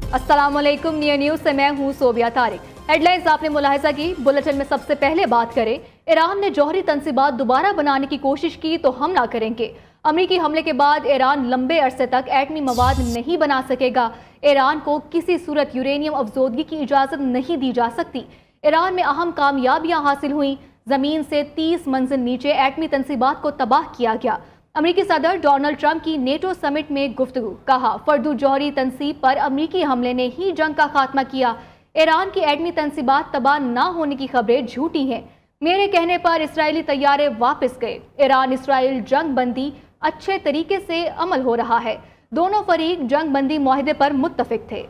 अस्सलाम वालेकुम, near news से मैं हूं सोबिया तारिक। हेडलाइंस आपने मुलाहिजा की। बुलेटिन में सबसे पहले बात करें, ईरान ने जौहरी तंसीबात दोबारा बनाने की कोशिश की तो हम ना करेंगे। अमरीकी हमले के बाद ईरान लंबे अरसे तक एटमी मवाद नहीं बना सकेगा। ईरान को किसी सूरत यूरेनियम अफजोदगी की इजाज़त नहीं दी जा सकती। ईरान में अहम कामयाबियां हासिल हुई। ज़मीन से 30 मंजिल नीचे एटमी तंसीबात को तबाह किया गया। अमरीकी सदर डोनाल्ड ट्रंप की नेटो समिट में गुफ्तगू, कहा फर्दू जौहरी तनसीब पर अमरीकी हमले ने ही जंग का खात्मा किया। ईरान की एटमी तनसीबात तबाह ना होने की खबरें झूठी हैं। मेरे कहने पर इसराइली तैयारे वापस गए। ईरान इसराइल जंग बंदी अच्छे तरीके से अमल हो रहा है। दोनों फरीक जंग बंदी मुआहदे पर मुत्तफिक थे।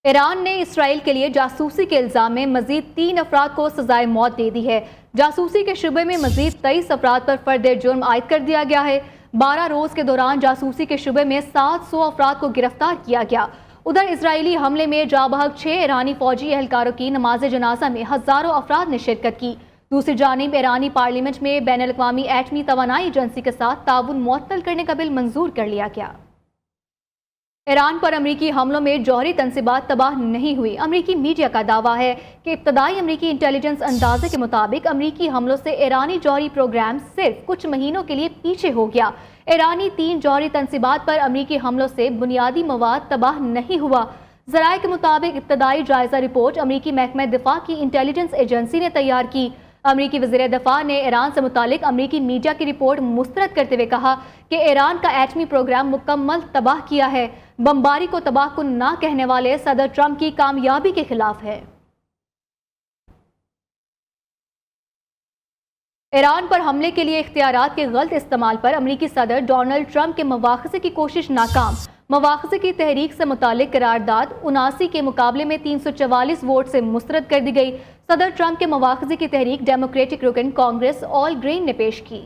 ईरान ने इसराइल के लिए जासूसी के इल्जाम में मजीद 3 अफराद को सजाए मौत दे दी है। जासूसी के शुबे में मजीद 23 अफराद पर फर्द जुर्म आयद कर दिया गया है। 12 रोज के दौरान जासूसी के शुबे में 700 अफराद को गिरफ्तार किया गया। उधर इसराइली हमले में जाबहक 6 ईरानी फौजी एहलकारों की नमाज जनाजा में हजारों अफराद ने शिरकत की। दूसरी जानिब ईरानी पार्लियामेंट में बैन अल-अक़वामी एटमी तवानाई एजेंसी के साथ ताउन मुअत्तल करने का बिल मंजूर कर लिया गया। ईरान पर अमरीकी हमलों में जौहरी तनसीबात तबाह नहीं हुई। अमरीकी मीडिया का दावा है कि इब्तदाई अमरीकी इंटेलिजेंस अंदाजे के मुताबिक अमरीकी हमलों से ईरानी जौहरी प्रोग्राम सिर्फ कुछ महीनों के लिए पीछे हो गया। ईरानी 3 जौहरी तनसीबात पर अमरीकी हमलों से बुनियादी मवाद तबाह नहीं हुआ। ज़राए के मुताबिक इब्तदाई जायजा रिपोर्ट अमरीकी महकमा दिफा की इंटेलिजेंस एजेंसी ने तैयार की। अमरीकी वज़ीर दफ़ा ने ईरान से मुतालिक अमरीकी मीडिया की रिपोर्ट मुस्तरद करते हुए कहा कि ईरान का एटमी प्रोग्राम मुकम्मल तबाह किया है। बमबारी को तबाहकुन ना कहने वाले सदर ट्रंप की कामयाबी के खिलाफ है। ईरान पर हमले के लिए इख्तियारात के गलत इस्तेमाल पर अमरीकी सदर डोनाल्ड ट्रंप के मवाख़ज़े की कोशिश नाकाम। मवाख़ज़े की तहरीक से मुतालिक करारदाद 79 के मुकाबले में 344 वोट से मुस्तरद कर दी गई। सदर ट्रंप के मवाख़ज़े की तहरीक डेमोक्रेटिक रुकन कांग्रेस ऑल ग्रीन ने पेश की।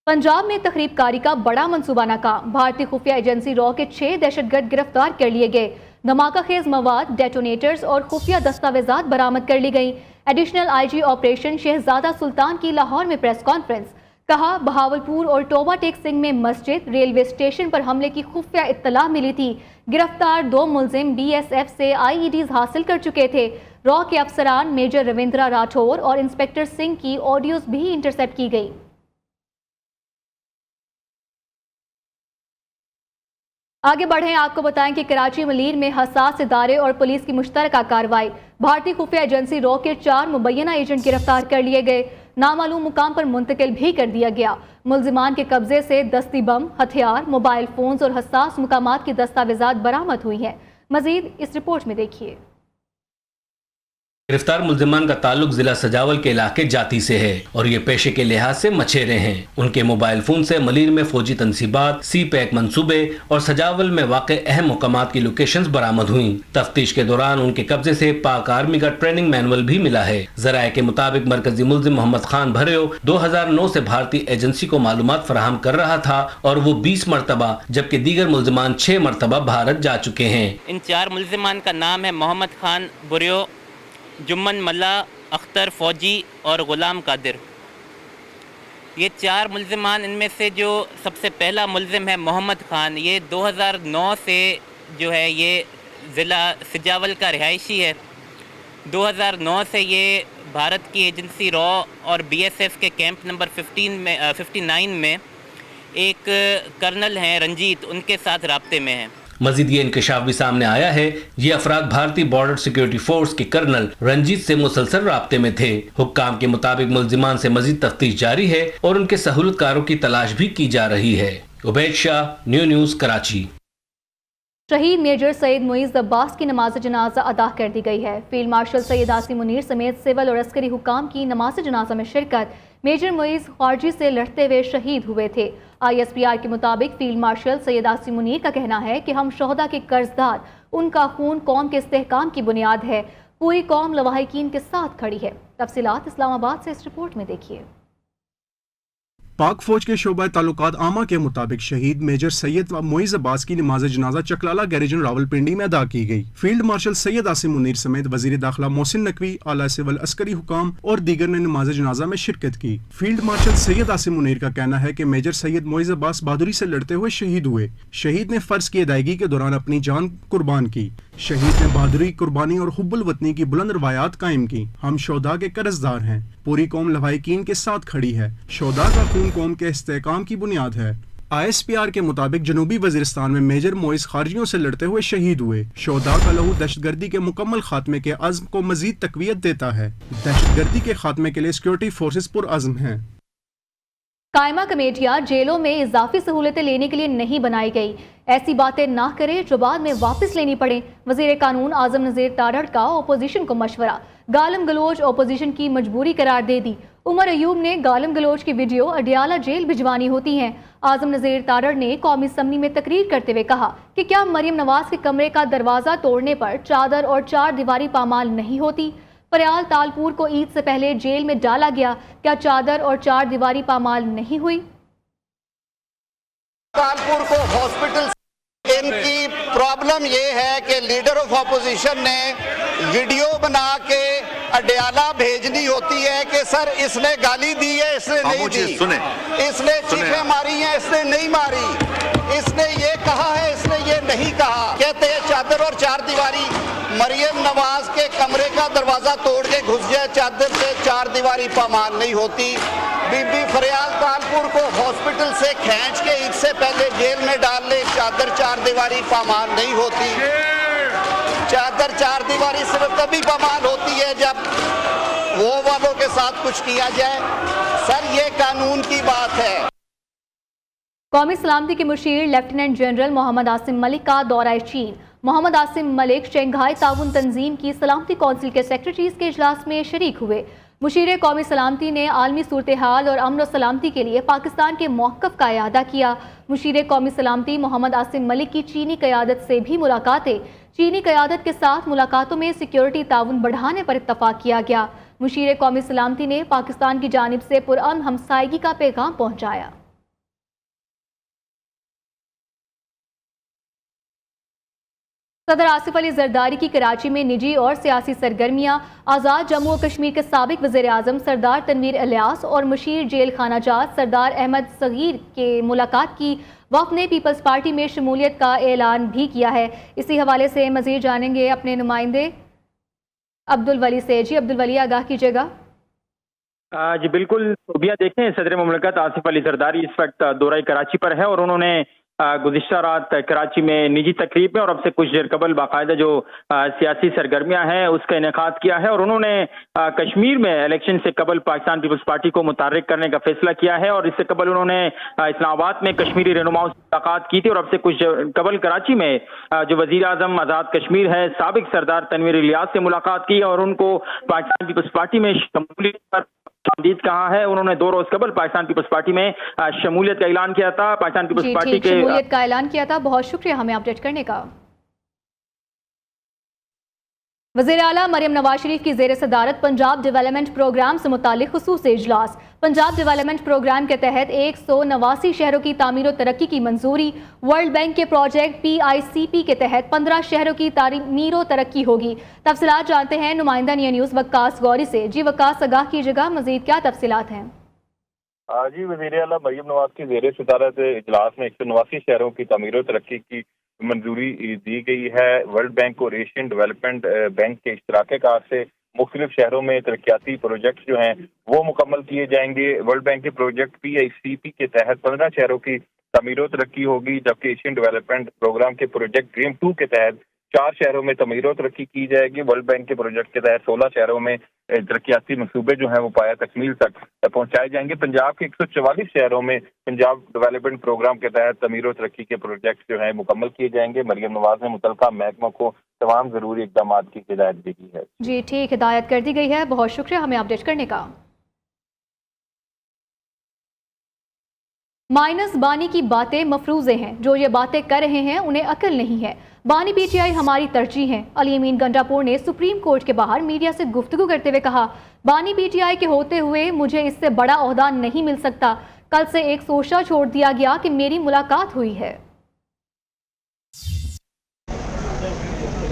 पंजाब में तखरीबकारी का बड़ा मंसूबा नाकाम। भारतीय खुफिया एजेंसी रॉ के 6 दहशतगर्द गिरफ्तार कर लिए गए। धमाका खेज मवाद, डेटोनेटर्स और खुफिया दस्तावेजात बरामद कर ली गई। एडिशनल IG ऑपरेशन शहजादा सुल्तान की लाहौर में प्रेस कॉन्फ्रेंस, कहा बहावलपुर और टोबा टेक सिंह में मस्जिद, रेलवे स्टेशन पर हमले की खुफिया इत्तला मिली थी। गिरफ्तार 2 मुलजिम BSF से IEDs हासिल कर चुके थे। रॉ के अफसरान मेजर रविंद्रा राठौर और इंस्पेक्टर सिंह की ऑडियोज भी इंटरसेप्ट की गई। आगे बढ़ें, आपको बताएं कि कराची मलीर में हसास इदारे और पुलिस की मुश्तरका कार्रवाई। भारतीय खुफिया एजेंसी रॉ के 4 मुबैना एजेंट गिरफ्तार कर लिए गए। नामालूम मुकाम पर मुंतकिल भी कर दिया गया। मुलजिमान के कब्जे से दस्ती बम, हथियार, मोबाइल फोन्स और हसास मुकामात की दस्तावेजात बरामद हुई हैं। मजीद इस रिपोर्ट में देखिए। गिरफ्तार मुलजिमान का ताल्लुक जिला सजावल के इलाके जाती से है और ये पेशे के लिहाज से मछेरे हैं। उनके मोबाइल फोन से मलीर में फौजी तनसीबात, C-पैक मंसूबे और सजावल में वाक़े अहम मुकामात की लोकेशंस बरामद हुई। तफ्तीश के दौरान उनके कब्जे से पाक आर्मी का ट्रेनिंग मैनुअल भी मिला है। ज़राए के मुताबिक मरकजी मुलजिम मोहम्मद खान भरेओ 2009 से भारतीय एजेंसी को मालूमात फराहम कर रहा था और वो 20 मरतबा, जबकि दीगर मुलजिमान 6 मरतबा भारत जा चुके हैं। इन 4 मुलजिमान का नाम है मोहम्मद खान भरेओ, जुम्मन मल्ला, अख्तर फौजी और ग़ुलाम कादिर। ये 4 मुलजिमान, इनमें से जो सबसे पहला मुलजिम है मोहम्मद खान, ये 2009 से जो है ये ज़िला सजावल का रिहायशी है। 2009 से ये भारत की एजेंसी रॉ और BSF के कैंप नंबर 59 में एक कर्नल हैं रंजीत, उनके साथ राब्ते में हैं। मजीद ये इंकशाफ भी सामने आया है, ये अफराद भारतीय बॉर्डर सिक्योरिटी फोर्स के कर्नल रंजीत से मुसलसल राब्ते में थे। हुक्काम के मुताबिक मुलजिमान से मजीद तफ्तीश जारी है और उनके सहूलतकारों की तलाश भी की जा रही है। उबैद शाह, न्यूज़ कराची। शहीद मेजर सैयद मुईज़ अब्बास की नमाज जनाजा अदा कर दी गई है। फील्ड मार्शल सैयद आसिम मुनीर समेत सिविल और अस्करी हुक्काम की नमाज जनाजा में शिरकत। मेजर मुईज़ खारजी से लड़ते हुए शहीद हुए थे। ISPR के मुताबिक फील्ड मार्शल सैयद आसिम मुनीर का कहना है कि हम शोहदा के कर्जदार, उनका खून कौम के इस्तेहकाम की बुनियाद है। पूरी कौम लवाहिकीन के साथ खड़ी है। तफसीलात इस्लामाबाद से इस रिपोर्ट में देखिए। पाक फौज के शोबा ताल्लुकात आमा के मुताबिक शहीद मेजर सैयद मोइज अब्बास की नमाज जनाजा चकलाला गैरेजन रावलपिंडी में अदा की गई। फील्ड मार्शल सैयद आसिम मुनीर समेत वजीर दाखिला मोहसिन नकवी, आला सिविल अस्करी हुकाम और दीगर ने नमाज जनाजा में शिरकत की। फील्ड मार्शल सैयद आसिम मुनीर का कहना है कि मेजर सैयद मोइज अब्बास बहादुरी से लड़ते हुए शहीद हुए। शहीद ने फर्ज की अदायगी के दौरान अपनी जान कुर्बान की। शहीद ने बहादुरी, कुर्बानी और हुब्बुल वतनी की बुलंद रवायात कायम की। हम शोधा के कर्जदार हैं। पूरी कौम लवाहिकीन के साथ खड़ी है। शोधा का खून कौम के इस्तेकाम की बुनियाद है। ISPR के मुताबिक जनूबी वजीरिस्तान में मेजर मोइस खारजियों से लड़ते हुए शहीद हुए। शोधा का लहू दहशतगर्दी के मुकम्मल खात्मे के अज़्म को मजीद तकवीत देता है। दहशतगर्दी के खात्मे के लिए सिक्योरिटी फोर्सेस पुरअज़्म हैं। कायमा कमेटियां जेलों में इजाफी सहूलतें लेने के लिए नहीं बनाई गई। ऐसी बातें ना करें जो बाद में वापस लेनी पड़े। वजीर कानून आजम नज़ीर तारड़ का ओपोजिशन को मशवरा। गालम गलोच ओपोजिशन की मजबूरी करार दे दी। उमर अयूब ने गालम गलोच की वीडियो अडियाला जेल भिजवानी होती हैं। आजम नज़ीर तारड़ ने कौमी असम्बली में तकरीर करते हुए कहा कि क्या मरियम नवाज के कमरे का दरवाज़ा तोड़ने पर चादर और चार दीवारी पामाल नहीं होती। फरियाल तालपुर को ईद से पहले जेल में डाला गया, क्या चादर और चार दीवारी पामाल नहीं हुई। तालपुर को हॉस्पिटल, इनकी प्रॉब्लम ये है कि लीडर ऑफ अपोजिशन ने वीडियो बना के अडियाला भेजनी होती है कि सर इसने गाली दी है, इसने नहीं दी, इसने चीखें मारी हैं, इसने नहीं मारी, इसने ये कहा है, इसने ये नहीं कहा। कहते हैं चादर और चार दीवारी, मरियम नवाज के कमरे का दरवाजा तोड़ के घुस जाए, चादर से चार दीवारी पामाल नहीं होती। बीबी फरियाल तालपुर को हॉस्पिटल से खींच के इससे पहले जेल में डाल ले, चादर चार दीवारी पामाल नहीं होती। चादर चार दीवारी सिर्फ तभी पामाल होती है जब वो वालों के साथ कुछ किया जाए। सर ये कानून की बात है। कौमी सलामती के मुशीर लेफ्टिनेंट जनरल मोहम्मद आसिम मलिक का दौरा चीन। मोहम्मद आसिम मलिक शंघाई ताउन तंजीम की सलामती कौंसिल के सेक्रेटरीज के इजलास में शरीक हुए। मुशीर कौमी सलामती ने आलमी सूरत हाल और अमन और सलामती के लिए पाकिस्तान के मौक़िफ़ का इआदा किया। मुशीर कौमी सलामती मोहम्मद आसिम मलिक की चीनी क़यादत से भी मुलाकातें। चीनी क़यादत के साथ मुलाकातों में सिक्योरिटी ताउन बढ़ाने पर इत्तफाक किया गया। मुशीर कौमी सलामती ने पाकिस्तान की जानिब से पुरअमन हमसायगी का पैगाम पहुँचाया। सदर आसिफ अली जरदारी की कराची में निजी और सियासी सरगर्मियां। आज़ाद जम्मू और कश्मीर के साबिक वज़ीर आज़म सरदार तनवीर इलियास और मुशीर जेल खाना जात सरदार अहमद सगीर के मुलाकात की। वफ़द ने पीपल्स पार्टी में शमूलियत का ऐलान भी किया है। इसी हवाले से मज़ीद जानेंगे अपने नुमाइंदे अब्दुल वली से। जी अब्दुल वली, आगाह कीजिएगा। जी बिल्कुल सूबिया, देखें सदर मुमलकत आसिफ अली जरदारी इस वक्त दौरा कराची पर है और उन्होंने गुज़िश्ता रात कराची में निजी तकरीब में और अब से कुछ देर कबल बाकायदा जो सियासी सरगर्मियां हैं उसका इनेकाद किया है और उन्होंने कश्मीर में इलेक्शन से कबल पाकिस्तान पीपल्स पार्टी को मुतारिक करने का फैसला किया है और इससे कबल उन्होंने इस्लामाबाद में कश्मीरी रहनुमाओं से मुलाकात की थी और अब से कुछ कबल कराची में जो वज़ीर आज़म आज़ाद कश्मीर है साबिक सरदार तनवीर इलियास से मुलाकात की और उनको पाकिस्तान पीपल्स पार्टी में शमूलियत पर कहा है। उन्होंने 2 रोज कबल पाकिस्तान पीपल्स पार्टी में शमूलियत का ऐलान किया था। पाकिस्तान पीपल्स पार्टी के शमूलियत का ऐलान किया था। बहुत शुक्रिया हमें अपडेट करने का। वज़ीर आला मरियम नवाज शरीफ की ज़ेर सदारत पंजाब डेवलपमेंट प्रोग्राम से मुतालिक खुसूसी इजलास। पंजाब डेवलपमेंट प्रोग्राम के तहत 189 शहरों की तामीर और तरक्की की मंजूरी। वर्ल्ड बैंक के प्रोजेक्ट PICP के तहत 15 शहरों की तामीर और तरक्की होगी। तफसीलात जानते हैं नुमाइंदा निया न्यूज़ वक्कास गौरी से। जी वक्कास, आगाह कीजिएगा, मजीद क्या तफसीलात हैं। जी वज़ीर आला मरियम नवाज की ज़ेर सदारत इजलास में 189 शहरों की तामीर और तरक्की की मंजूरी दी गई है। वर्ल्ड बैंक और एशियन डेवलपमेंट बैंक के इश्तराक कार से मुख्तलिफ शहरों में तरक्याती प्रोजेक्ट जो हैं वो मुकम्मल किए जाएंगे। वर्ल्ड बैंक के प्रोजेक्ट PICP के तहत 15 शहरों की तामीर और तरक्की होगी, जबकि एशियन डेवलपमेंट प्रोग्राम के प्रोजेक्ट ड्रीम 2 के तहत 4 शहरों में तमीर और तरक्की की जाएगी। वर्ल्ड बैंक के प्रोजेक्ट के तहत 16 शहरों में तरक्याती मंसूबे जो हैं वो पाया तकमील तक पहुंचाए जाएंगे। पंजाब के 144 शहरों में पंजाब डेवलपमेंट प्रोग्राम के तहत तमीर और तरक्की के प्रोजेक्ट जो हैं मुकम्मल किए जाएंगे। मरियम नवाज ने मुतलका महकमों को तमाम ज़रूरी इक़दाम की हिदायत भी की है। जी ठीक, हिदायत कर दी गई है। बहुत शुक्रिया हमें अपडेट करने का। माइनस बानी की बातें मफरूज़े हैं। जो ये बातें कर रहे हैं उन्हें अकल नहीं है। बानी PTI हमारी तरजीह है। अली अमीन गंडापुर ने सुप्रीम कोर्ट के बाहर मीडिया से गुफ्तगू करते हुए कहा, बानी PTI के होते हुए मुझे इससे बड़ा ओहदा नहीं मिल सकता। कल से एक सोशा छोड़ दिया गया कि मेरी मुलाकात हुई है।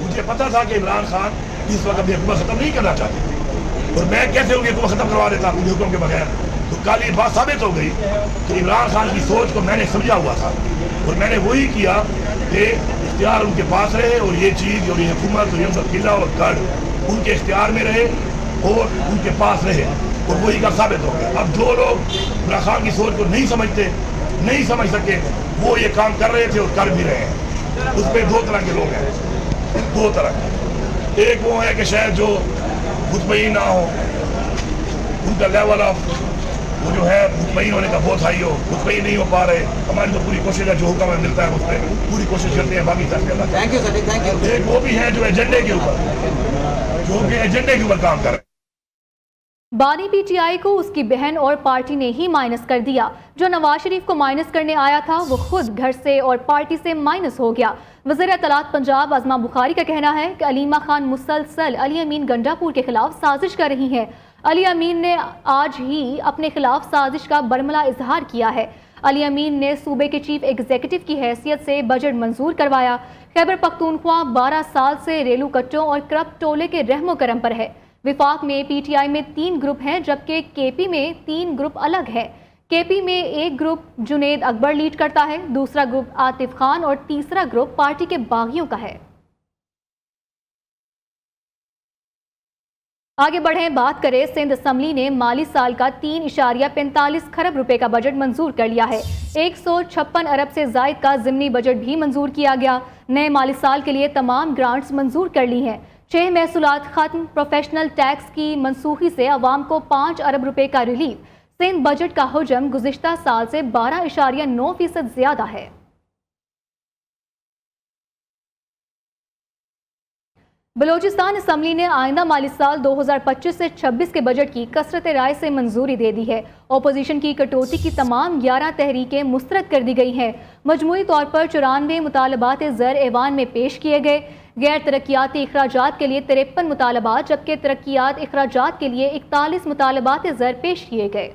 मुझे पता था कि इमरान खान इस वक्त अपनी हुकूमत खत्म नहीं करना चाहते और मैं कैसे उनकी हुकूमत खत्म करवा देता उनके हुक्म के बगैर। तो कल ये बात साबित हो गई कि इमरान खान की सोच को मैंने समझा हुआ था और मैंने वही किया कि इख्तियार उनके पास रहे और ये चीज़ और ये हुकूमत और ये किला और गढ़ उनके इख्तियार में रहे और उनके पास रहे और वही का साबित हो गया। अब जो लोग इमरान खान की सोच को नहीं समझते, नहीं समझ सके, वो ये काम कर रहे थे और कर भी रहे हैं। उसमें दो तरह के लोग हैं, दो तरह के। एक वो है कि शायद जो मुतमईन ना हो, उनका लेवल ऑफ वो जो है मुतमईन होने का बहुत हाई हो, मुतमईन नहीं हो पा रहे। हमारी तो पूरी कोशिश है, जो हुक्म हमें मिलता है उस पर पूरी कोशिश करते हैं बाकी तरह। Thank you sir, thank you. एक वो भी है जो एजेंडे के ऊपर, जो कि एजेंडे के ऊपर काम कर रहे हैं। बानी पीटीआई को उसकी बहन और पार्टी ने ही माइनस कर दिया। जो नवाज शरीफ को माइनस करने आया था वो खुद घर से और पार्टी से माइनस हो गया। वज़ीर इत्तलात पंजाब आज़मा बुखारी का कहना है कि अलीमा खान मुसलसल अली अमीन गंडापुर के खिलाफ साजिश कर रही हैं। अली अमीन ने आज ही अपने खिलाफ साजिश का बरमला इजहार किया है। अली अमीन ने सूबे के चीफ एग्जीक्यूटिव की हैसियत से बजट मंजूर करवाया। खैबर पख्तूनख्वा 12 साल से रेलू कट्टों और करप्ट टोले के रहमो करम पर है। विफाक में पीटीआई में 3 ग्रुप हैं, जबकि केपी में 3 ग्रुप अलग है। केपी में एक ग्रुप जुनेद अकबर लीड करता है, दूसरा ग्रुप आतिफ खान और तीसरा ग्रुप पार्टी के बागियों का है। आगे बढ़ें, बात करें सिंध असम्बली ने माली साल का 3.45 खरब रुपए का बजट मंजूर कर लिया है। 156 अरब से जायद का ज़िमनी बजट भी मंजूर किया गया। नए माली साल के लिए तमाम ग्रांट्स मंजूर कर ली हैं। 6 महसूलात खत्म। प्रोफेशनल टैक्स की मनसूखी से अवाम को 5 अरब रुपए का रिलीफ। सिंध बजट का हुजम गुज़िश्ता साल से 12.9% ज्यादा है। बलोचिस्तान असम्बली ने आइंदा माली साल 2025 से 26 के बजट की कसरत राय से मंजूरी दे दी है। अपोजिशन की कटौती की तमाम 11 तहरीकें मुस्तरद कर दी गई हैं। मजमूई तौर पर 94 मुतालबात ज़र ऐवान में पेश किए गए। गैर तरक्याती इखराजात के लिए 53 मुतालबात, जबकि तरक्यात इखराजात के लिए 41 मुतालबात ज़र पेश किए गए।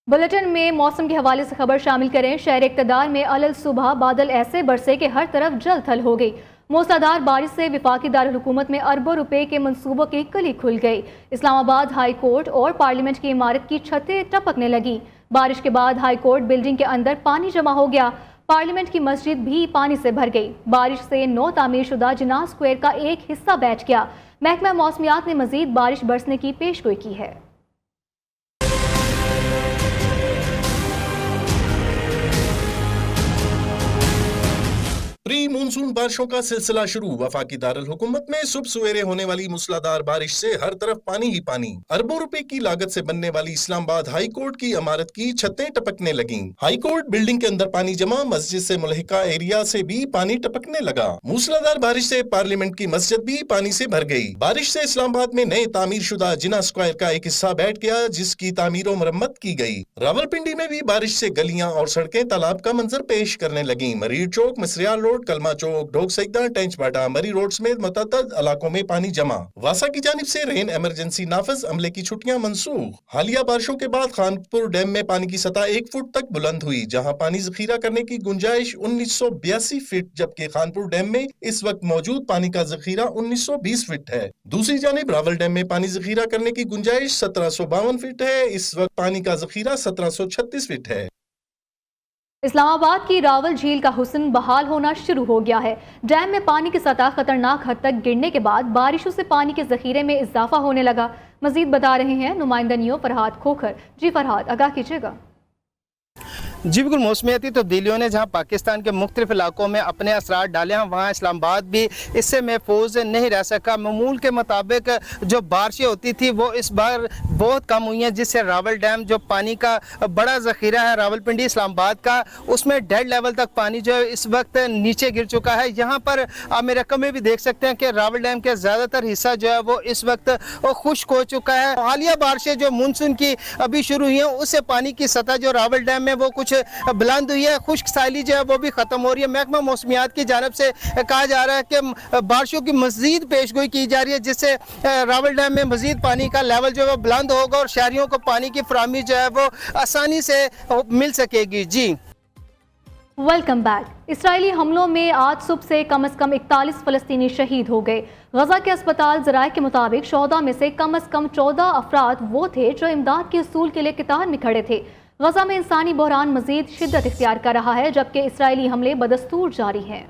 बुलेटिन में मौसम के हवाले से खबर शामिल करें। शहर इक़्तिदार में अलल सुबह बादल ऐसे बरसे कि हर तरफ जल थल हो गई। मूसलाधार बारिश से विफाकी दारुल हुकूमत में अरबों रुपए के मंसूबों की कली खुल गई। इस्लामाबाद हाई कोर्ट और पार्लियामेंट की इमारत की छतें टपकने लगी। बारिश के बाद हाई कोर्ट बिल्डिंग के अंदर पानी जमा हो गया। पार्लियामेंट की मस्जिद भी पानी से भर गई। बारिश से नौ तामीर शुदा जिन्ना स्क्वायर का एक हिस्सा बैठ गया। महकमा मौसमियात ने मजीद बारिश बरसने की पेशगोई की है। प्री मानसून बारिशों का सिलसिला शुरू। वफाकी दारुल हुकूमत में सुबह सवेरे होने वाली मूसलाधार बारिश से हर तरफ पानी ही पानी। अरबों रुपए की लागत से बनने वाली इस्लामाबाद हाई कोर्ट की इमारत की छतें टपकने लगीं। हाई कोर्ट बिल्डिंग के अंदर पानी जमा, मस्जिद से मुल्हिका एरिया से भी पानी टपकने लगा। मूसलाधार बारिश से पार्लियामेंट की मस्जिद भी पानी से भर गई। बारिश से इस्लामाबाद में नए तामीर शुदा जिन्ना स्क्वायर का एक हिस्सा बैठ गया, जिसकी तामीर और मरम्मत की गई। रावलपिंडी में भी बारिश से गलियां और सड़कें तालाब का मंजर पेश करने लगी। मरीर चौक, मिसरियाल रोड, कलमा चौक, ढोक सईदा, टेंच बाटा, मरी रोड समेत मुतअद्दिद इलाकों में पानी जमा। वासा की जानिब से रेन इमरजेंसी नाफिज, अमले की छुट्टियां मंसूख। हालिया बारिशों के बाद खानपुर डैम में पानी की सतह 1 फुट तक बुलंद हुई, जहां पानी जखीरा करने की गुंजाइश 1982 फीट, जबकि खानपुर डैम में इस वक्त मौजूद पानी का जखीरा 1920 फीट है। दूसरी जानिब रावल डैम में पानी जखीरा करने की गुंजाइश 1752 फीट है। इस वक्त पानी का जखीरा 1736 फीट है। इस्लामाबाद की रावल झील का हुस्न बहाल होना शुरू हो गया है। डैम में पानी की सतह खतरनाक हद तक गिरने के बाद बारिशों से पानी के जखीरे में इजाफा होने लगा। मजीद बता रहे हैं नुमाइंदा नियो फरहाद खोखर। जी फरहाद, आगाह कीजिएगा। जी बिल्कुल, मौसमियाती तब्दीलियों ने जहाँ पाकिस्तान के मुख्तलिफ इलाकों में अपने असरात डाले हैं, वहाँ इस्लामाबाद भी इससे महफूज नहीं रह सका। मामूल के मुताबिक जो बारिशें होती थी वो इस बार बहुत कम हुई हैं, जिससे रावल डैम जो पानी का बड़ा ज़ख़ीरा है रावलपिंडी इस्लामाबाद का, उसमें डेड लेवल तक पानी जो है इस वक्त नीचे गिर चुका है। यहाँ पर आप मेरे रकम में भी देख सकते हैं कि रावल डैम के ज़्यादातर हिस्सा जो है वो इस वक्त खुश्क हो चुका है। हालिया बारिशें जो मानसून की अभी शुरू हुई हैं, उससे पानी की सतह जो रावल डैम में वो कुछ कुछ बुलंद हुई है, खुश्क साइली जो है वो भी ख़त्म हो रही है। महकमा मौसमियात की जानब से कहा जा रहा है कि बारिशों की मज़ीद पेशगोई की जा रही है, जिससे रावल डैम में मज़ीद पानी का लेवल जो है वो बुलंद होगा और शहरियों को पानी की फराहमी जो है वो आसानी से मिल सकेगी। जी वेलकम बैक। इसराइली हमलों में आज सुबह से कम 41 फ़लस्तीनी शहीद हो गए। गजा के अस्पताल ज़राए के मुताबिक 14 में से कम 14 अफराद वो थे जो इमदाद के उसूल के लिए कतार में खड़े थे। गजा में इंसानी बहरान मजीद शिद्दत इख्तियार कर रहा है, जबकि इसराइली हमले बदस्तूर जारी हैं।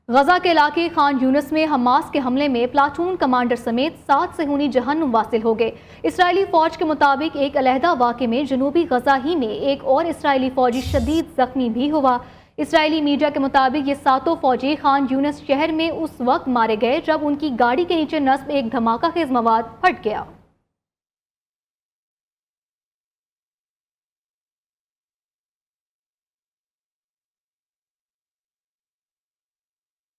गजा के इलाके खान यूनिस में हमास के हमले में प्लाटून कमांडर समेत 7 सेहूनी जहन्नुम वासिल हो गए। इसराइली फौज के मुताबिक एक अलहदा वाक़े में जनूबी गजा ही में एक और इसराइली फौजी शदीद जख्मी भी हुआ। इसराइली मीडिया के मुताबिक ये 7 फौजी खान यूनिस शहर में उस वक्त मारे गए जब उनकी गाड़ी के नीचे नस्ब एक धमाका खेज मवाद फट गया।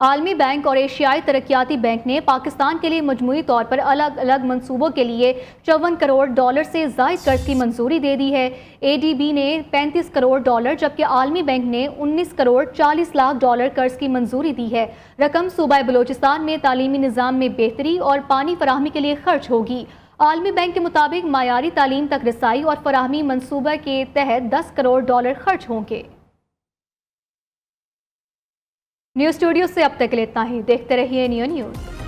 आलमी बैंक और एशियाई तरक्याती बैंक ने पाकिस्तान के लिए मजमूई तौर पर अलग अलग मंसूबों के लिए $54 करोड़ से ज़ायद कर्ज की मंजूरी दे दी है। ADB ने $35 करोड़ जबकि आलमी बैंक ने $19 करोड़ 40 लाख कर्ज की मंजूरी दी है। रकम सूबा बलोचिस्तान में तालीमी निज़ाम में बेहतरी और पानी फराहमी के लिए खर्च होगी। आलमी बैंक के मुताबिक मायारी तालीम तक रसाई और फराहमी मंसूबे के तहत $10 करोड़ खर्च होंगे। न्यूज़ स्टूडियो से अब तक के लिए इतना ही। देखते रहिए नियो न्यूज़।